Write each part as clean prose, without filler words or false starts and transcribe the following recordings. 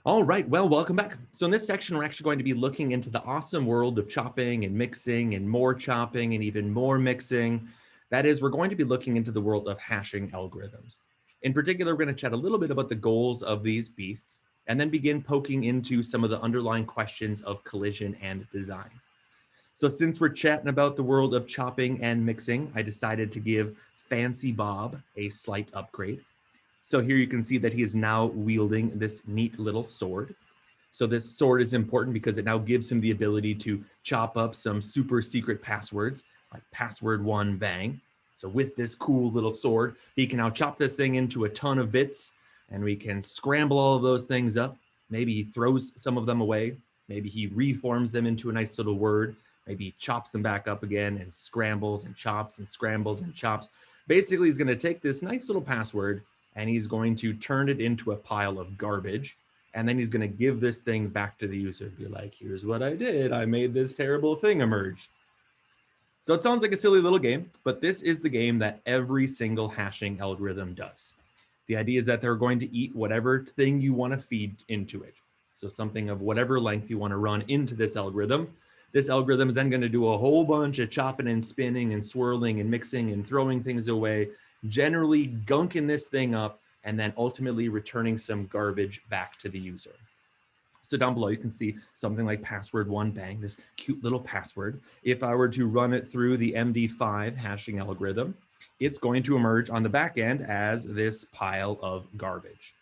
All right, well, welcome back. So in this section, we're actually going to be looking into the awesome world of chopping and mixing and more chopping and even more mixing. That is, we're going to be looking into the world of hashing algorithms. In particular, we're going to chat a little bit about the goals of these beasts and then begin poking into some of the underlying questions of collision and design. So since we're chatting about the world of chopping and mixing, I decided to give Fancy Bob a slight upgrade. So here you can see that he is now wielding this neat little sword. So this sword is important because it now gives him the ability to chop up some super secret passwords like password one bang. So with this cool little sword, he can now chop this thing into a ton of bits and we can scramble all of those things up. Maybe he throws some of them away. Maybe he reforms them into a nice little word. Maybe he chops them back up again and scrambles and chops and scrambles and chops. Basically, he's going to take this nice little password and he's going to turn it into a pile of garbage. And then he's going to give this thing back to the user and be like, here's what I did. I made this terrible thing emerge. So it sounds like a silly little game, but this is the game that every single hashing algorithm does. The idea is that they're going to eat whatever thing you want to feed into it. So something of whatever length you want to run into this algorithm. This algorithm is then going to do a whole bunch of chopping and spinning and swirling and mixing and throwing things away, generally gunking this thing up and then ultimately returning some garbage back to the user. So down below, you can see something like password one bang, this cute little password. If I were to run it through the MD5 hashing algorithm, it's going to emerge on the back end as this pile of garbage.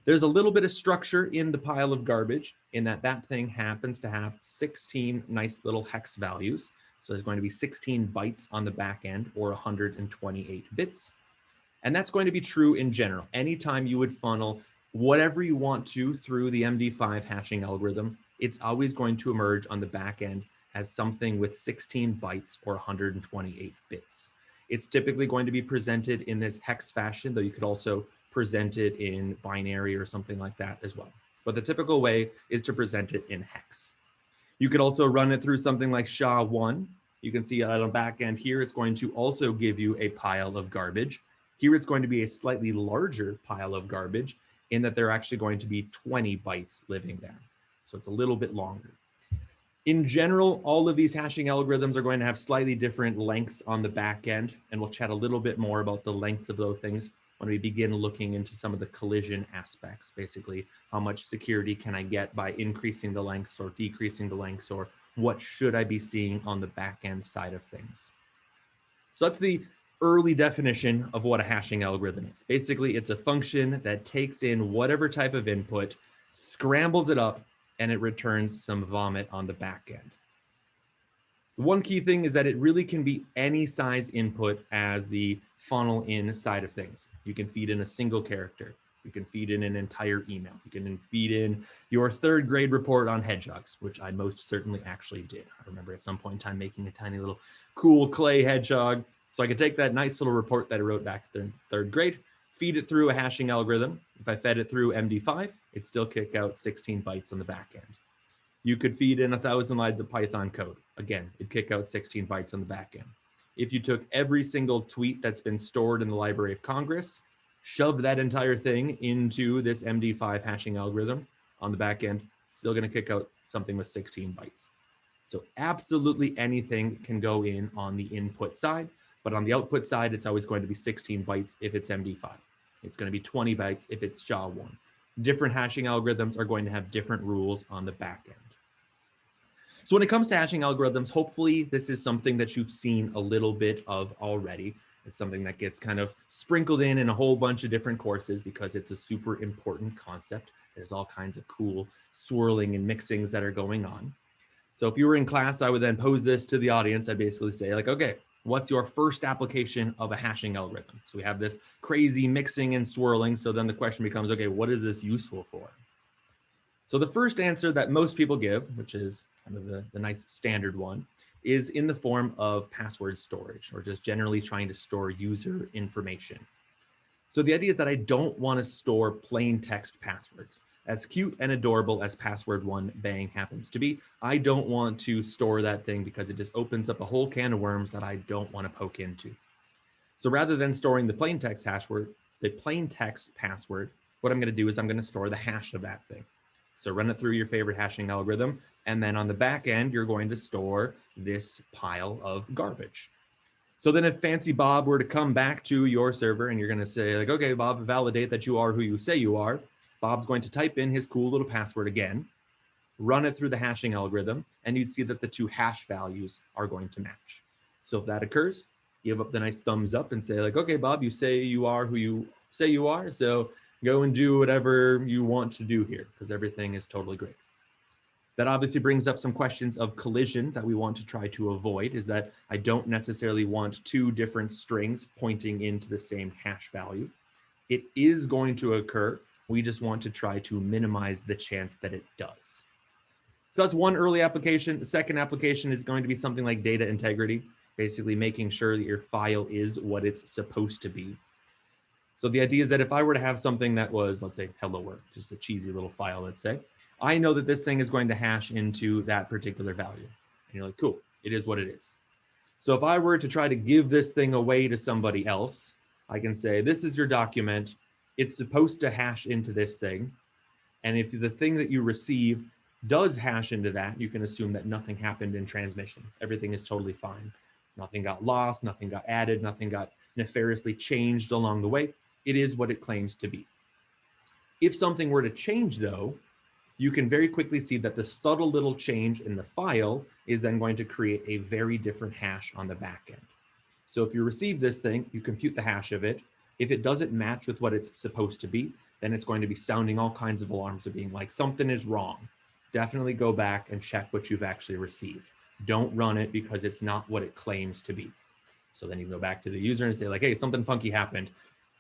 There's a little bit of structure in the pile of garbage in that that thing happens to have 16 nice little hex values. So there's going to be 16 bytes on the back end or 128 bits. And that's going to be true in general. Anytime you would funnel whatever you want to through the MD5 hashing algorithm, it's always going to emerge on the back end as something with 16 bytes or 128 bits. It's typically going to be presented in this hex fashion, though you could also present it in binary or something like that as well. But the typical way is to present it in hex. You could also run it through something like SHA-1. You can see on the back end here, it's going to also give you a pile of garbage. Here it's going to be a slightly larger pile of garbage in that there are actually going to be 20 bytes living there. So it's a little bit longer. In general, all of these hashing algorithms are going to have slightly different lengths on the back end, and we'll chat a little bit more about the length of those things when we begin looking into some of the collision aspects, basically how much security can I get by increasing the lengths or decreasing the lengths, or what should I be seeing on the back end side of things. So that's the early definition of what a hashing algorithm is. Basically, it's a function that takes in whatever type of input, scrambles it up, and it returns some vomit on the back end. One key thing is that it really can be any size input as the funnel in side of things. You can feed in a single character. You can feed in an entire email. You can feed in your third grade report on hedgehogs, which I most certainly actually did. I remember at some point in time making a tiny little cool clay hedgehog. So I could take that nice little report that I wrote back in third grade, feed it through a hashing algorithm. If I fed it through MD5, it'd still kick out 16 bytes on the back end. You could feed in 1,000 lines of Python code. Again, it'd kick out 16 bytes on the back end. If you took every single tweet that's been stored in the Library of Congress, shoved that entire thing into this MD5 hashing algorithm on the back end, still going to kick out something with 16 bytes. So absolutely anything can go in on the input side, but on the output side, it's always going to be 16 bytes if it's MD5. It's going to be 20 bytes if it's SHA-1. Different hashing algorithms are going to have different rules on the back end. So when it comes to hashing algorithms, hopefully this is something that you've seen a little bit of already. It's something that gets kind of sprinkled in a whole bunch of different courses because it's a super important concept. There's all kinds of cool swirling and mixings that are going on. So if you were in class, I would then pose this to the audience. I'd basically say like, okay, what's your first application of a hashing algorithm? So we have this crazy mixing and swirling. So then the question becomes, okay, what is this useful for? So the first answer that most people give, which is kind of the nice standard one, is in the form of password storage or just generally trying to store user information. So the idea is that I don't want to store plain text passwords. As cute and adorable as password one bang happens to be, I don't want to store that thing because it just opens up a whole can of worms that I don't want to poke into. So rather than storing the plain text password, what I'm going to do is I'm going to store the hash of that thing. So run it through your favorite hashing algorithm. And then on the back end, you're going to store this pile of garbage. So then if Fancy Bob were to come back to your server and you're going to say like, okay, Bob, validate that you are who you say you are, Bob's going to type in his cool little password again, run it through the hashing algorithm, and you'd see that the two hash values are going to match. So if that occurs, give up the nice thumbs up and say like, okay, Bob, you say you are who you say you are. So go and do whatever you want to do here because everything is totally great. That obviously brings up some questions of collision that we want to try to avoid, is that I don't necessarily want two different strings pointing into the same hash value. It is going to occur. We just want to try to minimize the chance that it does. So that's one early application. The second application is going to be something like data integrity, basically making sure that your file is what it's supposed to be. So the idea is that if I were to have something that was, let's say, hello world, just a cheesy little file, let's say, I know that this thing is going to hash into that particular value. And you're like, cool, it is what it is. So if I were to try to give this thing away to somebody else, I can say, this is your document. It's supposed to hash into this thing. And if the thing that you receive does hash into that, you can assume that nothing happened in transmission. Everything is totally fine. Nothing got lost, nothing got added, nothing got nefariously changed along the way. It is what it claims to be. If something were to change, though, you can very quickly see that the subtle little change in the file is then going to create a very different hash on the back end. So if you receive this thing, you compute the hash of it. If it doesn't match with what it's supposed to be, then it's going to be sounding all kinds of alarms of being like, something is wrong. Definitely go back and check what you've actually received. Don't run it because it's not what it claims to be. So then you go back to the user and say like, hey, something funky happened.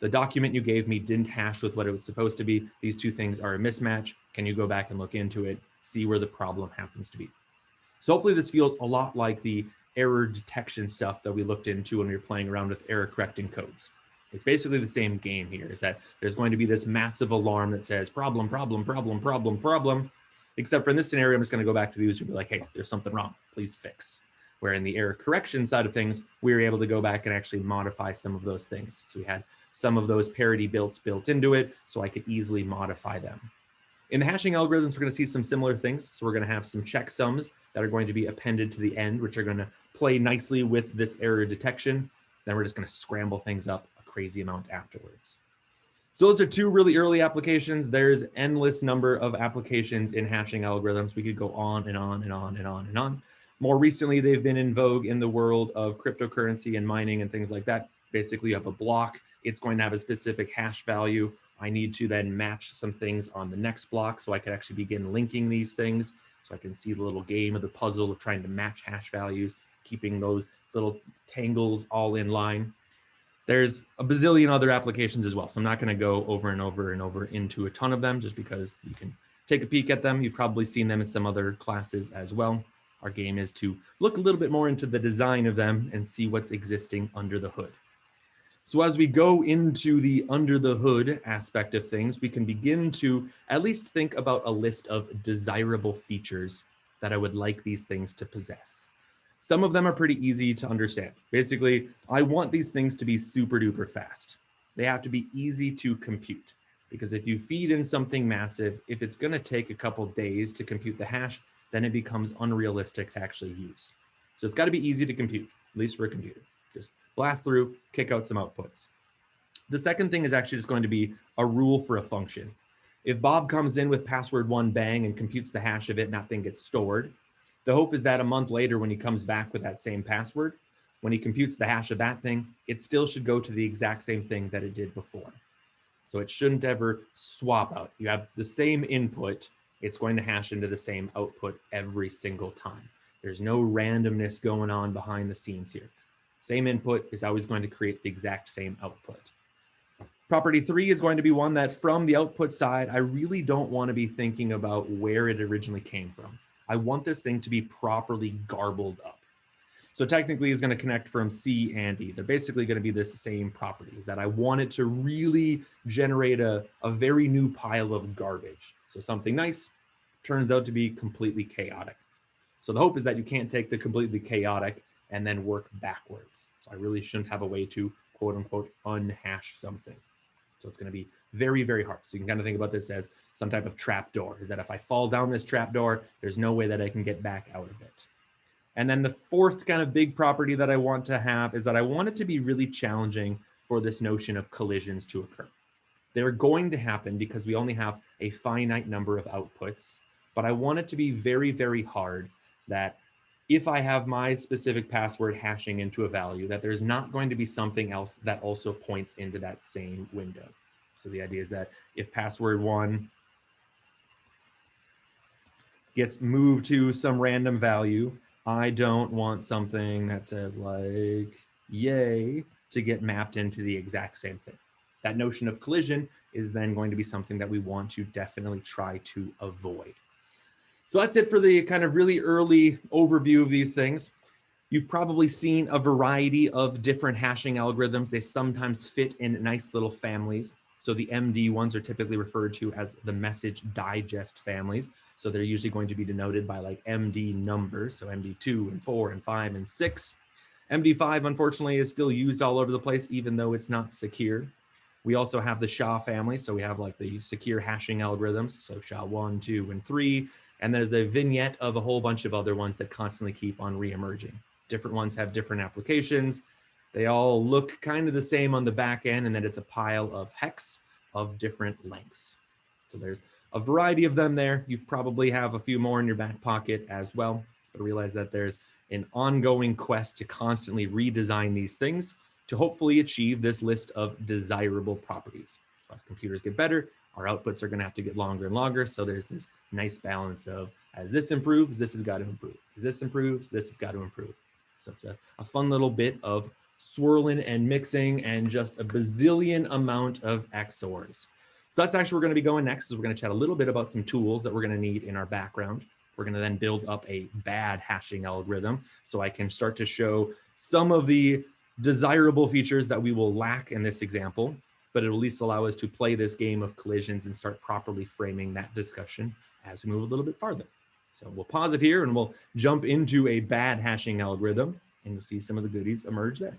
The document you gave me didn't hash with what it was supposed to be. These two things are a mismatch. Can you go back and look into it, see where the problem happens to be? So hopefully this feels a lot like the error detection stuff that we looked into when we were playing around with error correcting codes. It's basically the same game here, is that there's going to be this massive alarm that says problem, problem, problem, problem, problem, except for in this scenario, I'm just going to go back to the user and be like, hey, there's something wrong, please fix. Where in the error correction side of things, we were able to go back and actually modify some of those things. So we had some of those parity built into it, so I could easily modify them. In the hashing algorithms, we're going to see some similar things. So we're going to have some checksums that are going to be appended to the end, which are going to play nicely with this error detection. Then we're just going to scramble things up a crazy amount afterwards. So those are two really early applications. There's endless number of applications in hashing algorithms. We could go on and on and on and on and on. More recently, they've been in vogue in the world of cryptocurrency and mining and things like that. Basically, you have a block. It's going to have a specific hash value. I need to then match some things on the next block so I can actually begin linking these things. So I can see the little game of the puzzle of trying to match hash values, keeping those little tangles all in line. There's a bazillion other applications as well. So I'm not going to go over and over and over into a ton of them just because you can take a peek at them. You've probably seen them in some other classes as well. Our game is to look a little bit more into the design of them and see what's existing under the hood. So as we go into the under the hood aspect of things, we can begin to at least think about a list of desirable features that I would like these things to possess. Some of them are pretty easy to understand. Basically, I want these things to be super duper fast. They have to be easy to compute, because if you feed in something massive, if it's going to take a couple days to compute the hash, then it becomes unrealistic to actually use. So it's got to be easy to compute, at least for a computer. Just blast through, kick out some outputs. The second thing is actually just going to be a rule for a function. If Bob comes in with password 1 bang and computes the hash of it and that thing gets stored, the hope is that a month later when he comes back with that same password, when he computes the hash of that thing, it still should go to the exact same thing that it did before. So it shouldn't ever swap out. You have the same input, it's going to hash into the same output every single time. There's no randomness going on behind the scenes here. Same input is always going to create the exact same output. Property 3 is going to be one that from the output side, I really don't want to be thinking about where it originally came from. I want this thing to be properly garbled up. So technically it's going to connect from C and E. They're basically going to be this same properties that I want it to really generate a very new pile of garbage. So something nice turns out to be completely chaotic. So the hope is that you can't take the completely chaotic and then work backwards. So I really shouldn't have a way to quote unquote unhash something. So it's going to be very, very hard. So you can kind of think about this as some type of trap door, is that if I fall down this trap door, there's no way that I can get back out of it. And then the fourth kind of big property that I want to have is that I want it to be really challenging for this notion of collisions to occur. They're going to happen because we only have a finite number of outputs, but I want it to be very, very hard that if I have my specific password hashing into a value, that there's not going to be something else that also points into that same window. So the idea is that if password 1 gets moved to some random value, I don't want something that says like yay to get mapped into the exact same thing. That notion of collision is then going to be something that we want to definitely try to avoid. So that's it for the kind of really early overview of these things. You've probably seen a variety of different hashing algorithms. They sometimes fit in nice little families. So the MD ones are typically referred to as the message digest families. So they're usually going to be denoted by like MD numbers. So MD2 and 4 and 5 and 6. MD5, unfortunately, is still used all over the place, even though it's not secure. We also have the SHA family. So we have like the secure hashing algorithms. So SHA-1, 2, and 3. And there's a vignette of a whole bunch of other ones that constantly keep on reemerging. Different ones have different applications. They all look kind of the same on the back end, and then it's a pile of hex of different lengths. So there's a variety of them there. You probably have a few more in your back pocket as well, but realize that there's an ongoing quest to constantly redesign these things to hopefully achieve this list of desirable properties. So as computers get better, our outputs are going to have to get longer and longer. So there's this nice balance of as this improves, this has got to improve. As this improves, this has got to improve. So it's a fun little bit of swirling and mixing and just a bazillion amount of XORs. So that's actually where we're going to be going next, is we're going to chat a little bit about some tools that we're going to need in our background. We're going to then build up a bad hashing algorithm so I can start to show some of the desirable features that we will lack in this example, but it'll at least allow us to play this game of collisions and start properly framing that discussion as we move a little bit farther. So we'll pause it here and we'll jump into a bad hashing algorithm, and you'll see some of the goodies emerge there.